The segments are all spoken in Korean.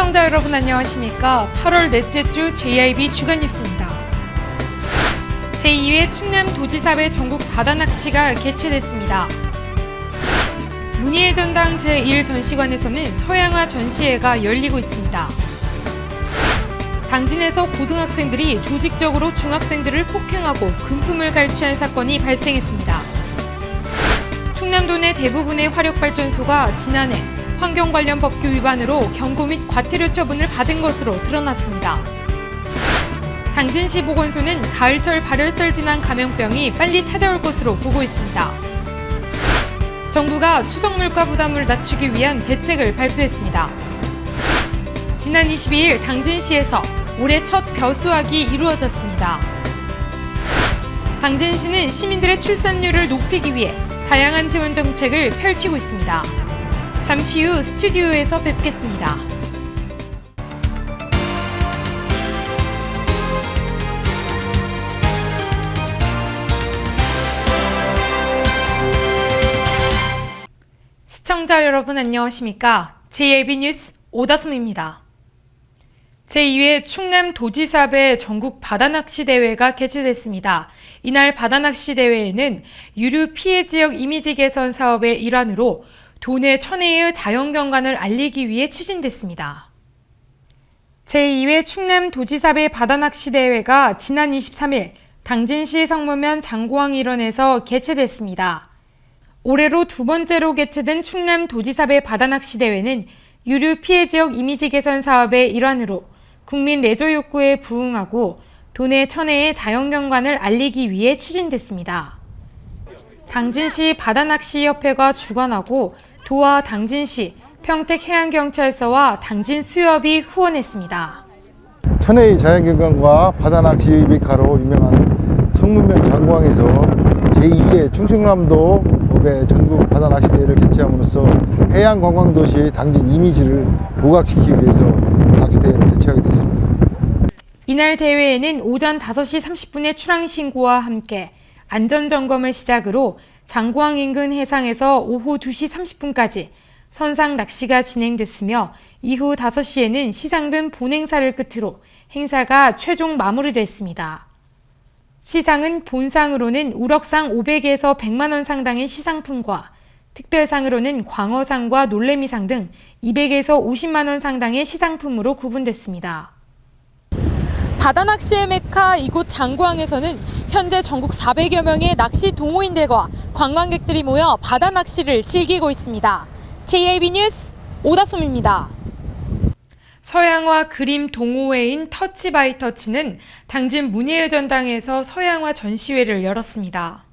시청자 여러분 안녕하십니까? 8월 넷째 주 JIB 주간 뉴스입니다. 제2회 충남도지사회 전국 바다낚시가 개최됐습니다. 문희의 전당 제1전시관에서는 서양화 전시회가 열리고 있습니다. 당진에서 고등학생들이 조직적으로 중학생들을 폭행하고 금품을 갈취한 사건이 발생했습니다. 충남도 내 대부분의 화력발전소가 지난해 환경 관련 법규 위반으로 경고 및 과태료 처분을 받은 것으로 드러났습니다. 당진시 보건소는 가을철 발열살 진한 감염병이 빨리 찾아올 것으로 보고 있습니다. 정부가 추석 물가 부담을 낮추기 위한 대책을 발표했습니다. 지난 22일 당진시에서 올해 첫 벼수학이 이루어졌습니다. 당진시는 시민들의 출산율을 높이기 위해 다양한 지원 정책을 펼치고 있습니다. 잠시 후 스튜디오에서 뵙겠습니다. 시청자 여러분 안녕하십니까? JIB 뉴스 오다솜입니다. 제2회 충남도지사회 전국 바다낚시 대회가 개최됐습니다. 이날 바다낚시 대회에는 유류 피해 지역 이미지 개선 사업의 일환으로 도내 천혜의 자연경관을 알리기 위해 추진됐습니다. 제2회 충남도지사회 바다낚시 대회가 지난 23일 당진시 성모면 장고항 일원에서 개최됐습니다. 올해로 두 번째로 개최된 충남도지사회 바다낚시 대회는 유류 피해 지역 이미지 개선 사업의 일환으로 국민 레저 욕구에 부응하고 도내 천혜의 자연경관을 알리기 위해 추진됐습니다. 당진시 바다낚시협회가 주관하고 도와 당진시, 평택해양경찰서와 당진수협이 후원했습니다. 천혜의 자연경관과 바다낚시 메카로 유명한 성문면 장고항에서 제2회 충청남도 전국 바다낚시대회를 개최함으로써 해양관광도시 당진 이미지를 부각시키기 위해서 낚시대회를 개최하게 됐습니다. 이날 대회에는 오전 5시 30분에 출항신고와 함께 안전점검을 시작으로 장고항 인근 해상에서 오후 2시 30분까지 선상 낚시가 진행됐으며 이후 5시에는 시상 등 본행사를 끝으로 행사가 최종 마무리됐습니다. 시상은 본상으로는 우럭상 500에서 100만 원 상당의 시상품과 특별상으로는 광어상과 놀래미상 등 200에서 50만 원 상당의 시상품으로 구분됐습니다. 바다낚시의 메카 이곳 장고항에서는 현재 전국 400여 명의 낚시 동호인들과 관광객들이 모여 바다낚시를 즐기고 있습니다. JIB 뉴스 오다솜입니다. 서양화 그림 동호회인 터치 바이 터치는 당진 문희의 전당에서 서양화 전시회를 열었습니다.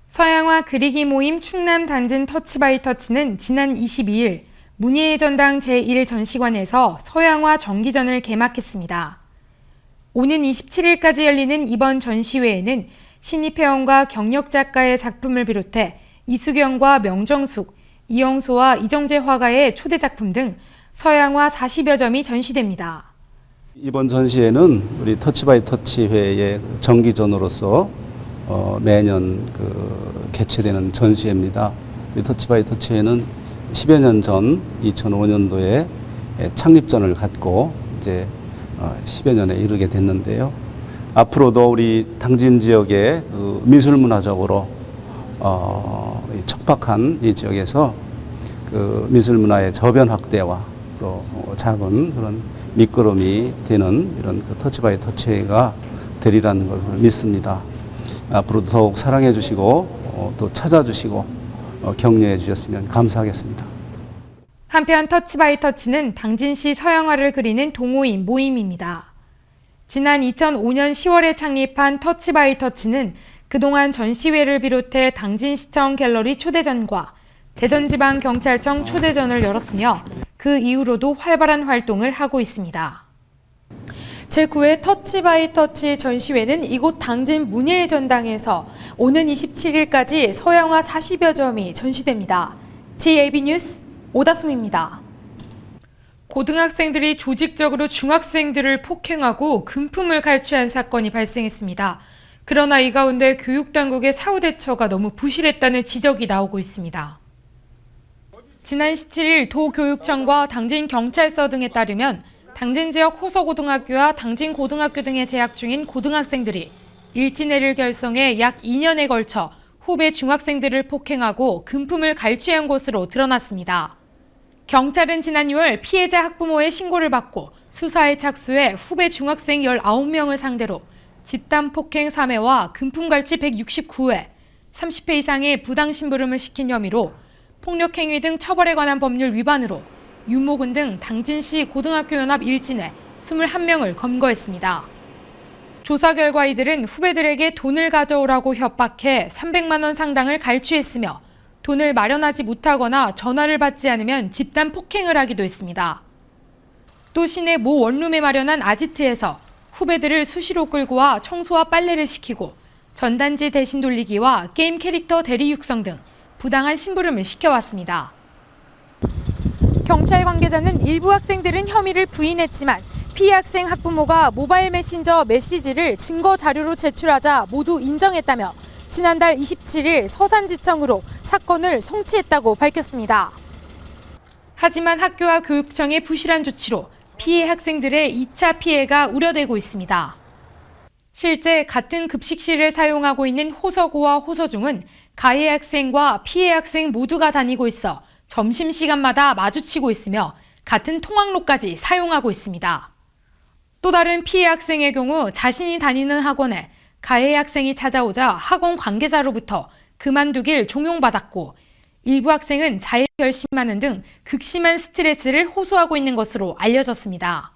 서양화 그리기 모임 충남 당진 터치 바이 터치는 지난 22일 문희의 전당 제1전시관에서 서양화 정기전을 개막했습니다. 오는 27일까지 열리는 이번 전시회에는 신입회원과 경력작가의 작품을 비롯해 이수경과 명정숙, 이영소와 이정재 화가의 초대작품 등 서양화 40여 점이 전시됩니다. 이번 전시회는 우리 터치바이 터치회의 정기전으로서 매년 개최되는 전시회입니다. 우리 터치바이 터치회는 10여 년 전 2005년도에 창립전을 갖고 이제 10여 년에 이르게 됐는데요. 앞으로도 우리 당진 지역의 미술문화적으로 척박한 이 지역에서 미술문화의 저변 확대와 또 작은 그런 밑거름이 되는 이런 터치바이 터치회가 되리라는 것을 믿습니다. 앞으로도 더욱 사랑해 주시고 또 찾아주시고 격려해 주셨으면 감사하겠습니다. 한편 터치바이 터치는 당진시 서양화를 그리는 동호인 모임입니다. 지난 2005년 10월에 창립한 터치바이 터치는 그동안 전시회를 비롯해 당진시청 갤러리 초대전과 대전지방경찰청 초대전을 열었으며 그 이후로도 활발한 활동을 하고 있습니다. 제9회 터치바이 터치 전시회는 이곳 당진 문희의 전당에서 오는 27일까지 서양화 40여 점이 전시됩니다. JIB 뉴스 오다솜입니다. 고등학생들이 조직적으로 중학생들을 폭행하고 금품을 갈취한 사건이 발생했습니다. 그러나 이 가운데 교육당국의 사후 대처가 너무 부실했다는 지적이 나오고 있습니다. 지난 17일 도교육청과 당진경찰서 등에 따르면 당진 지역 호서고등학교와 당진고등학교 등에 재학 중인 고등학생들이 일진회를 결성해 약 2년에 걸쳐 후배 중학생들을 폭행하고 금품을 갈취한 것으로 드러났습니다. 경찰은 지난 6월 피해자 학부모의 신고를 받고 수사에 착수해 후배 중학생 19명을 상대로 집단 폭행 3회와 금품 갈취 169회, 30회 이상의 부당 심부름을 시킨 혐의로 폭력행위 등 처벌에 관한 법률 위반으로 윤모근 등 당진시 고등학교 연합 일진회 21명을 검거했습니다. 조사 결과 이들은 후배들에게 돈을 가져오라고 협박해 300만 원 상당을 갈취했으며 돈을 마련하지 못하거나 전화를 받지 않으면 집단 폭행을 하기도 했습니다. 또 시내 모 원룸에 마련한 아지트에서 후배들을 수시로 끌고 와 청소와 빨래를 시키고 전단지 대신 돌리기와 게임 캐릭터 대리 육성 등 부당한 심부름을 시켜왔습니다. 경찰 관계자는 일부 학생들은 혐의를 부인했지만 피해 학생 학부모가 모바일 메신저 메시지를 증거 자료로 제출하자 모두 인정했다며 지난달 27일 서산지청으로 사건을 송치했다고 밝혔습니다. 하지만 학교와 교육청의 부실한 조치로 피해 학생들의 2차 피해가 우려되고 있습니다. 실제 같은 급식실을 사용하고 있는 호서고와 호서중은 가해 학생과 피해 학생 모두가 다니고 있어 점심시간마다 마주치고 있으며 같은 통학로까지 사용하고 있습니다. 또 다른 피해 학생의 경우 자신이 다니는 학원에 가해 학생이 찾아오자 학원 관계자로부터 그만두길 종용받았고 일부 학생은 자해 결심하는 등 극심한 스트레스를 호소하고 있는 것으로 알려졌습니다.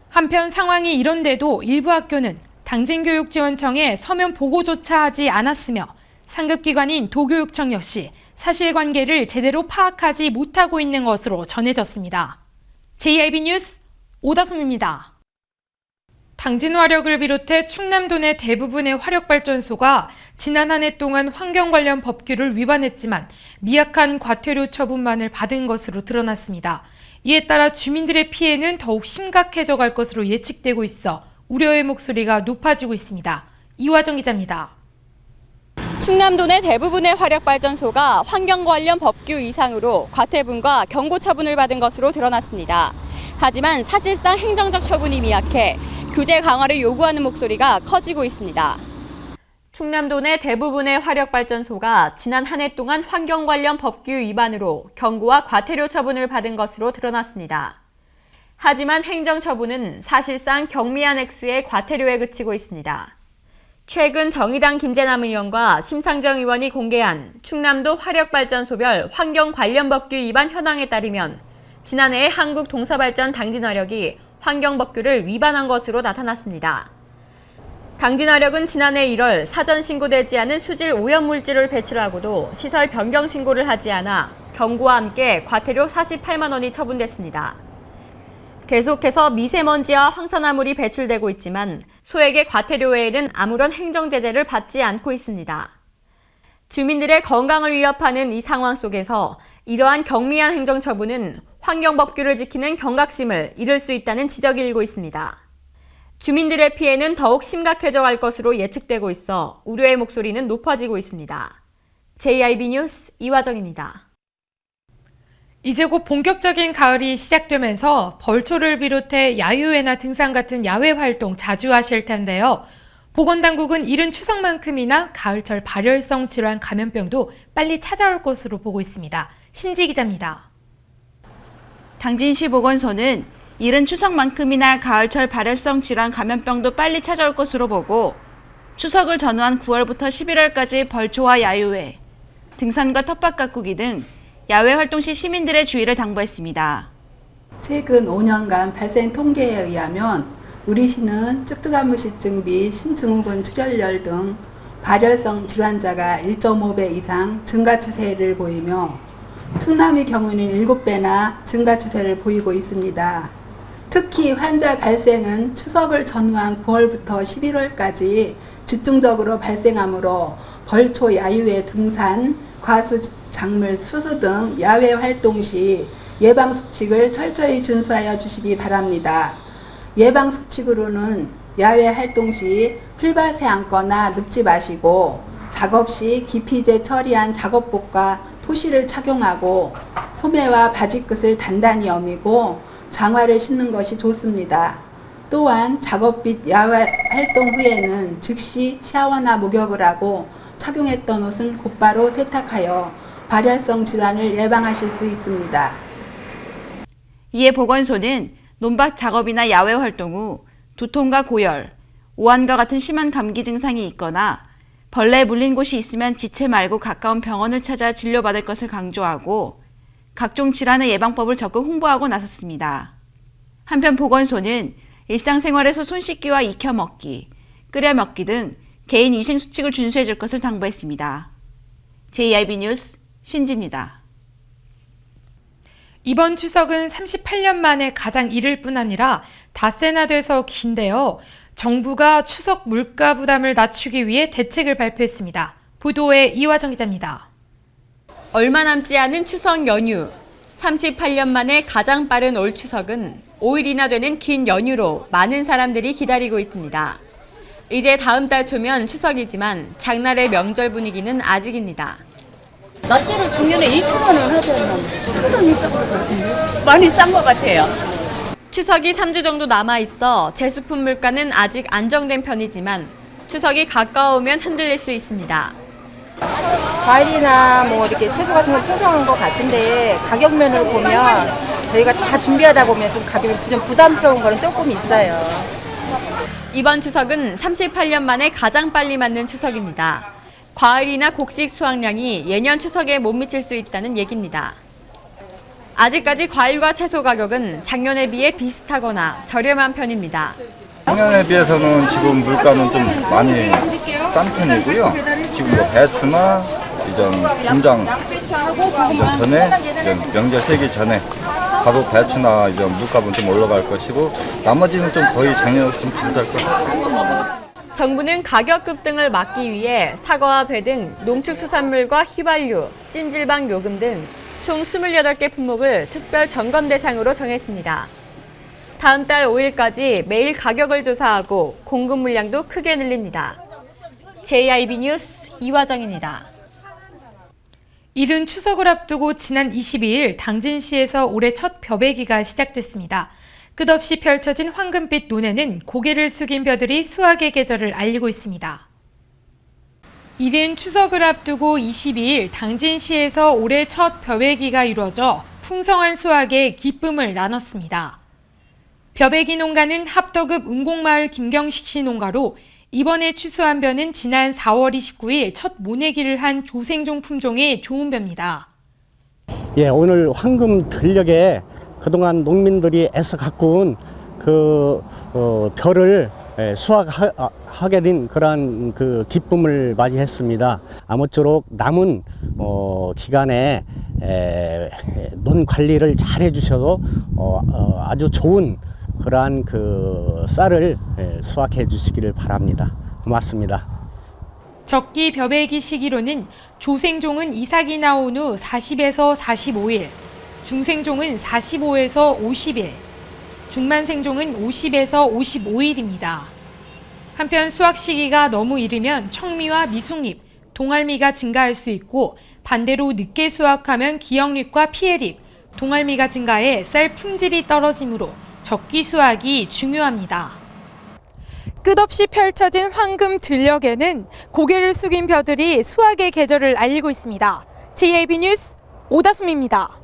한편 상황이 이런데도 일부 학교는 당진교육지원청에 서면 보고조차 하지 않았으며 상급기관인 도교육청 역시 사실관계를 제대로 파악하지 못하고 있는 것으로 전해졌습니다. JIB 뉴스 오다솜입니다. 당진화력을 비롯해 충남도 내 대부분의 화력발전소가 지난 한 해 동안 환경 관련 법규를 위반했지만 미약한 과태료 처분만을 받은 것으로 드러났습니다. 이에 따라 주민들의 피해는 더욱 심각해져 갈 것으로 예측되고 있어 우려의 목소리가 높아지고 있습니다. 이화정 기자입니다. 충남도 내 대부분의 화력발전소가 환경 관련 법규 이상으로 과태분과 경고 처분을 받은 것으로 드러났습니다. 하지만 사실상 행정적 처분이 미약해 규제 강화를 요구하는 목소리가 커지고 있습니다. 충남도 내 대부분의 화력발전소가 지난 한 해 동안 환경 관련 법규 위반으로 경고와 과태료 처분을 받은 것으로 드러났습니다. 하지만 행정처분은 사실상 경미한 액수의 과태료에 그치고 있습니다. 최근 정의당 김재남 의원과 심상정 의원이 공개한 충남도 화력발전소별 환경 관련 법규 위반 현황에 따르면 지난해 한국동서발전 당진화력이 환경법규를 위반한 것으로 나타났습니다. 당진화력은 지난해 1월 사전 신고되지 않은 수질 오염물질을 배출하고도 시설 변경 신고를 하지 않아 경고와 함께 과태료 48만 원이 처분됐습니다. 계속해서 미세먼지와 황산화물이 배출되고 있지만 소액의 과태료 외에는 아무런 행정제재를 받지 않고 있습니다. 주민들의 건강을 위협하는 이 상황 속에서 이러한 경미한 행정처분은 환경법규를 지키는 경각심을 잃을 수 있다는 지적이 일고 있습니다. 주민들의 피해는 더욱 심각해져 갈 것으로 예측되고 있어 우려의 목소리는 높아지고 있습니다. JIB 뉴스 이화정입니다. 이제 곧 본격적인 가을이 시작되면서 벌초를 비롯해 야유회나 등산 같은 야외 활동 자주 하실 텐데요. 보건당국은 이른 추석만큼이나 가을철 발열성 질환 감염병도 빨리 찾아올 것으로 보고 있습니다. 신지 기자입니다. 당진시 보건소는 이른 추석만큼이나 가을철 발열성 질환 감염병도 빨리 찾아올 것으로 보고 추석을 전후한 9월부터 11월까지 벌초와 야유회, 등산과 텃밭 가꾸기 등 야외 활동 시 시민들의 주의를 당부했습니다. 최근 5년간 발생 통계에 의하면 우리 시는 쭈쭈가무시증 및 신증후군 출혈열 등 발열성 질환자가 1.5배 이상 증가 추세를 보이며 충남의 경우는 7배나 증가 추세를 보이고 있습니다. 특히 환자 발생은 추석을 전후한 9월부터 11월까지 집중적으로 발생하므로 벌초, 야유회, 등산, 과수, 작물, 수수 등 야외 활동 시 예방수칙을 철저히 준수하여 주시기 바랍니다. 예방수칙으로는 야외 활동 시 풀밭에 앉거나 눕지 마시고 작업 시 기피제 처리한 작업복과 토시를 착용하고 소매와 바지끝을 단단히 여미고 장화를 신는 것이 좋습니다. 또한 작업 및 야외 활동 후에는 즉시 샤워나 목욕을 하고 착용했던 옷은 곧바로 세탁하여 발열성 질환을 예방하실 수 있습니다. 이에 보건소는 논밭 작업이나 야외 활동 후 두통과 고열, 오한과 같은 심한 감기 증상이 있거나 벌레에 물린 곳이 있으면 지체 말고 가까운 병원을 찾아 진료받을 것을 강조하고 각종 질환의 예방법을 적극 홍보하고 나섰습니다. 한편 보건소는 일상생활에서 손 씻기와 익혀 먹기, 끓여 먹기 등 개인 위생 수칙을 준수해 줄 것을 당부했습니다. JIB 뉴스 신지입니다. 이번 추석은 38년 만에 가장 이를 뿐 아니라 닷새나 돼서 긴데요. 정부가 추석 물가 부담을 낮추기 위해 대책을 발표했습니다. 보도에 이화정 기자입니다. 얼마 남지 않은 추석 연휴. 38년 만에 가장 빠른 올 추석은 5일이나 되는 긴 연휴로 많은 사람들이 기다리고 있습니다. 이제 다음 달 초면 추석이지만 장날의 명절 분위기는 아직입니다. 낫대를 작년에 2,000원을 하잖아. 상당히 싼 것 같은데? 많이 싼 것 같아요. 추석이 3주 정도 남아있어 제수품 물가는 아직 안정된 편이지만 추석이 가까우면 흔들릴 수 있습니다. 과일이나 뭐 이렇게 채소 같은 건 풍성한 것 같은데 가격면으로 보면 저희가 다 준비하다 보면 좀 가격이 좀 부담스러운 거는 조금 있어요. 이번 추석은 38년 만에 가장 빨리 맞는 추석입니다. 과일이나 곡식 수확량이 예년 추석에 못 미칠 수 있다는 얘기입니다. 아직까지 과일과 채소 가격은 작년에 비해 비슷하거나 저렴한 편입니다. 작년에 비해서는 지금 물가는 좀 많이 싼 편이고요. 지금 뭐 배추나 이전 김장 이전 전에 이전 명절 세기 전에 가도 배추나 이전 물값은 좀 올라갈 것이고 나머지는 좀 거의 작년에 좀 비슷할 것 같아요. 정부는 가격 급등을 막기 위해 사과와 배 등 농축수산물과 휘발유, 찜질방 요금 등 총 28개 품목을 특별 점검 대상으로 정했습니다. 다음 달 5일까지 매일 가격을 조사하고 공급 물량도 크게 늘립니다. JIB 뉴스 이화정입니다. 이른 추석을 앞두고 지난 22일 당진시에서 올해 첫 벼베기가 시작됐습니다. 끝없이 펼쳐진 황금빛 논에는 고개를 숙인 벼들이 수확의 계절을 알리고 있습니다. 이른 추석을 앞두고 22일 당진시에서 올해 첫 벼베기가 이루어져 풍성한 수확에 기쁨을 나눴습니다. 벼베기 농가는 합덕읍 은곡마을 김경식 씨 농가로 이번에 추수한 벼는 지난 4월 29일 첫 모내기를 한 조생종 품종의 좋은 벼입니다. 예, 오늘 황금 들녘에 그동안 농민들이 애써 가꾼 그 벼를 수확하게 된 그러한 그 기쁨을 맞이했습니다. 아무쪼록 남은 기간에 논 관리를 잘 해주셔도 아주 좋은 그러한 그 쌀을 수확해 주시기를 바랍니다. 고맙습니다. 적기 벼베기 시기로는 조생종은 이삭이 나온 후 40에서 45일, 중생종은 45에서 50일, 중만생종은 50에서 55일입니다. 한편 수확 시기가 너무 이르면 청미와 미숙잎, 동알미가 증가할 수 있고 반대로 늦게 수확하면 기역잎과 피해잎, 동알미가 증가해 쌀 품질이 떨어지므로 적기 수확이 중요합니다. 끝없이 펼쳐진 황금 들녘에는 고개를 숙인 벼들이 수확의 계절을 알리고 있습니다. JIB 뉴스 오다솜입니다.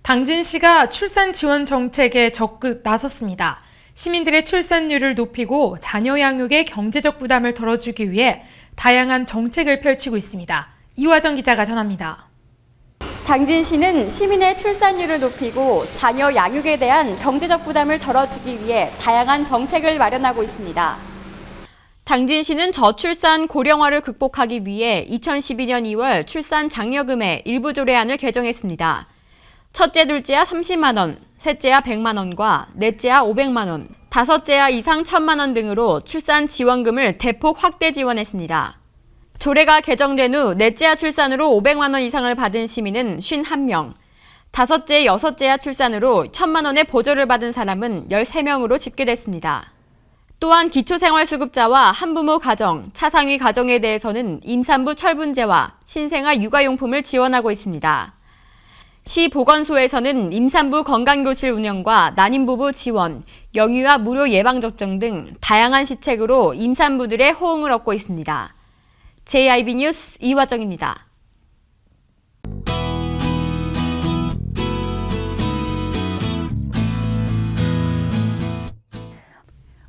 당진시가 출산 지원 정책에 적극 나섰습니다. 시민들의 출산율을 높이고 자녀 양육의 경제적 부담을 덜어주기 위해 다양한 정책을 펼치고 있습니다. 이화정 기자가 전합니다. 당진시는 시민의 출산율을 높이고 자녀 양육에 대한 경제적 부담을 덜어주기 위해 다양한 정책을 마련하고 있습니다. 당진시는 저출산 고령화를 극복하기 위해 2012년 2월 출산 장려금의 일부 조례안을 개정했습니다. 첫째, 둘째야 30만 원, 셋째야 100만 원과 넷째야 500만 원, 다섯째야 이상 1,000만 원 등으로 출산 지원금을 대폭 확대 지원했습니다. 조례가 개정된 후 넷째야 출산으로 500만 원 이상을 받은 시민은 51명, 다섯째, 여섯째야 출산으로 1,000만 원의 보조를 받은 사람은 13명으로 집계됐습니다. 또한 기초생활수급자와 한부모 가정, 차상위 가정에 대해서는 임산부 철분제와 신생아 육아용품을 지원하고 있습니다. 시 보건소에서는 임산부 건강교실 운영과 난임부부 지원, 영유아 무료 예방접종 등 다양한 시책으로 임산부들의 호응을 얻고 있습니다. JIB 뉴스 이화정입니다.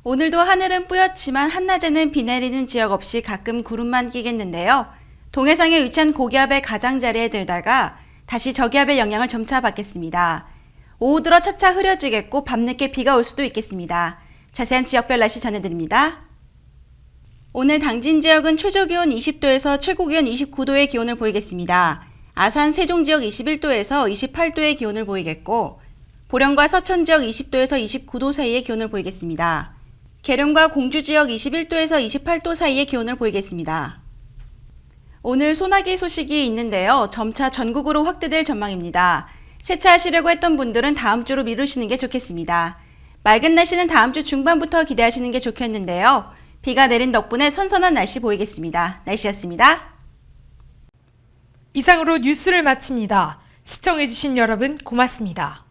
오늘도 하늘은 뿌옇지만 한낮에는 비 내리는 지역 없이 가끔 구름만 끼겠는데요. 동해상에 위치한 고기압의 가장자리에 들다가 다시 저기압의 영향을 점차 받겠습니다. 오후 들어 차차 흐려지겠고 밤늦게 비가 올 수도 있겠습니다. 자세한 지역별 날씨 전해드립니다. 오늘 당진 지역은 최저기온 20도에서 최고기온 29도의 기온을 보이겠습니다. 아산, 세종 지역 21도에서 28도의 기온을 보이겠고 보령과 서천 지역 20도에서 29도 사이의 기온을 보이겠습니다. 계룡과 공주 지역 21도에서 28도 사이의 기온을 보이겠습니다. 오늘 소나기 소식이 있는데요. 점차 전국으로 확대될 전망입니다. 세차하시려고 했던 분들은 다음 주로 미루시는 게 좋겠습니다. 맑은 날씨는 다음 주 중반부터 기대하시는 게 좋겠는데요. 비가 내린 덕분에 선선한 날씨 보이겠습니다. 날씨였습니다. 이상으로 뉴스를 마칩니다. 시청해주신 여러분 고맙습니다.